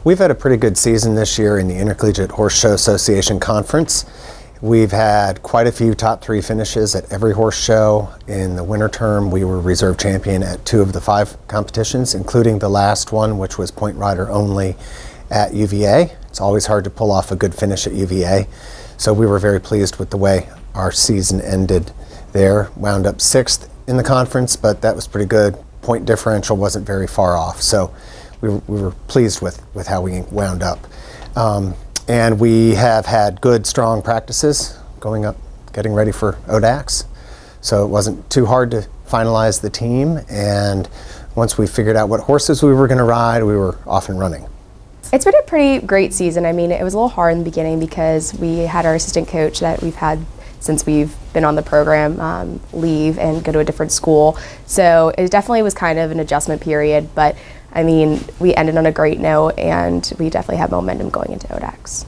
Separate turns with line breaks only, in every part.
We've had a pretty good season this year in the Intercollegiate Horse Show Association Conference. We've had quite a few top 3 finishes at every horse show. In the winter term, we were reserve champion at 2 of the 5 competitions, including the last one, which was point rider only at UVA. It's always hard to pull off a good finish at UVA. So we were very pleased with the way our season ended there. Wound up 6th in the conference, but that was pretty good. Point differential wasn't very far off. So we were pleased with how we wound up. And we have had good, strong practices going up, getting ready for ODACs. So it wasn't too hard to finalize the team. And once we figured out what horses we were going to ride, we were off and running.
It's been a pretty great season. I mean, it was a little hard in the beginning because we had our assistant coach that we've had since we've been on the program leave and go to a different school. So it definitely was kind of an adjustment period, but I mean, we ended on a great note and we definitely have momentum going into ODACs.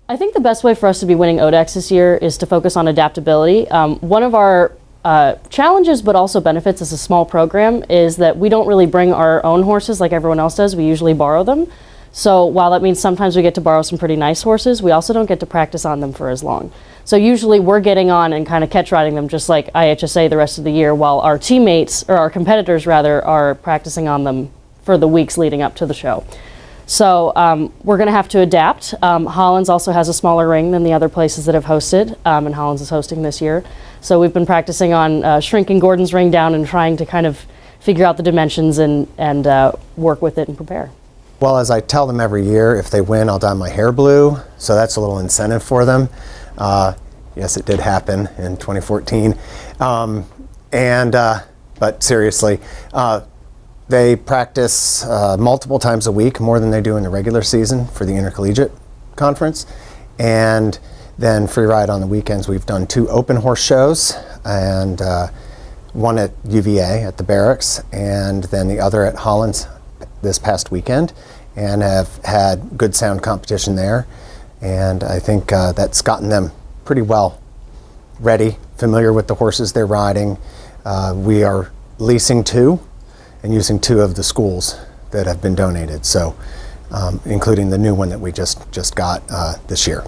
I think the best way for us to be winning ODACs this year is to focus on adaptability. One of our challenges, but also benefits as a small program, is that we don't really bring our own horses like everyone else does. We usually borrow them. So while that means sometimes we get to borrow some pretty nice horses, we also don't get to practice on them for as long. So usually we're getting on and kind of catch riding them just like IHSA the rest of the year, while our teammates, or our competitors rather, are practicing on them for the weeks leading up to the show. So we're going to have to adapt. Hollins also has a smaller ring than the other places that have hosted, and Hollins is hosting this year. So we've been practicing on shrinking Gordon's ring down and trying to kind of figure out the dimensions and work with it and prepare.
Well, as I tell them every year, if they win, I'll dye my hair blue. So that's a little incentive for them. Yes, it did happen in 2014. But seriously, they practice multiple times a week, more than they do in the regular season for the Intercollegiate Conference. And then free ride on the weekends. We've done 2 open horse shows, and one at UVA at the barracks, and then the other at Hollins this past weekend, and have had good sound competition there. And I think that's gotten them pretty well ready, familiar with the horses they're riding. We are leasing 2 and using 2 of the schools that have been donated, so including the new one that we just got this year.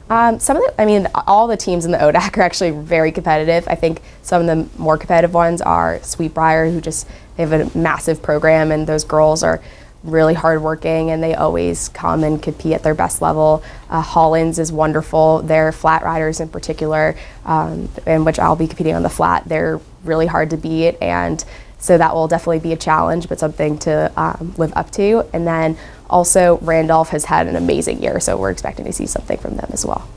All the teams in the ODAC are actually very competitive. I think some of the more competitive ones are Sweetbriar, who they have a massive program, and those girls are really hardworking and they always come and compete at their best level. Hollins is wonderful. Their flat riders in particular, in which I'll be competing on the flat, they're really hard to beat, and so that will definitely be a challenge, but something to live up to. And then also Randolph has had an amazing year, so we're expecting to see something from them as well.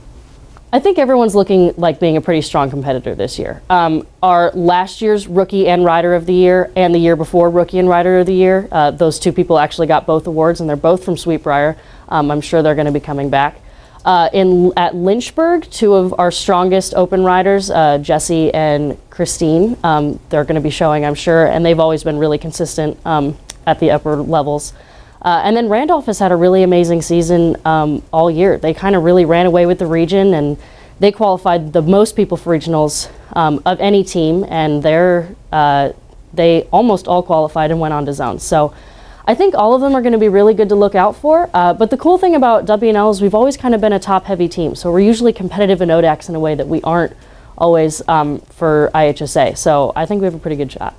I think everyone's looking like being a pretty strong competitor this year. Our last year's Rookie and Rider of the Year and the year before Rookie and Rider of the Year, those 2 people actually got both awards, and they're both from Sweetbriar. I'm sure they're going to be coming back. At Lynchburg, 2 of our strongest open riders, Jessie and Christine, they're going to be showing, I'm sure, and they've always been really consistent at the upper levels. And then Randolph has had a really amazing season all year. They kind of really ran away with the region, and they qualified the most people for regionals of any team, and they almost all qualified and went on to zones. So I think all of them are going to be really good to look out for. But the cool thing about W&L is we've always kind of been a top-heavy team. So we're usually competitive in ODACs in a way that we aren't always for IHSA. So I think we have a pretty good shot.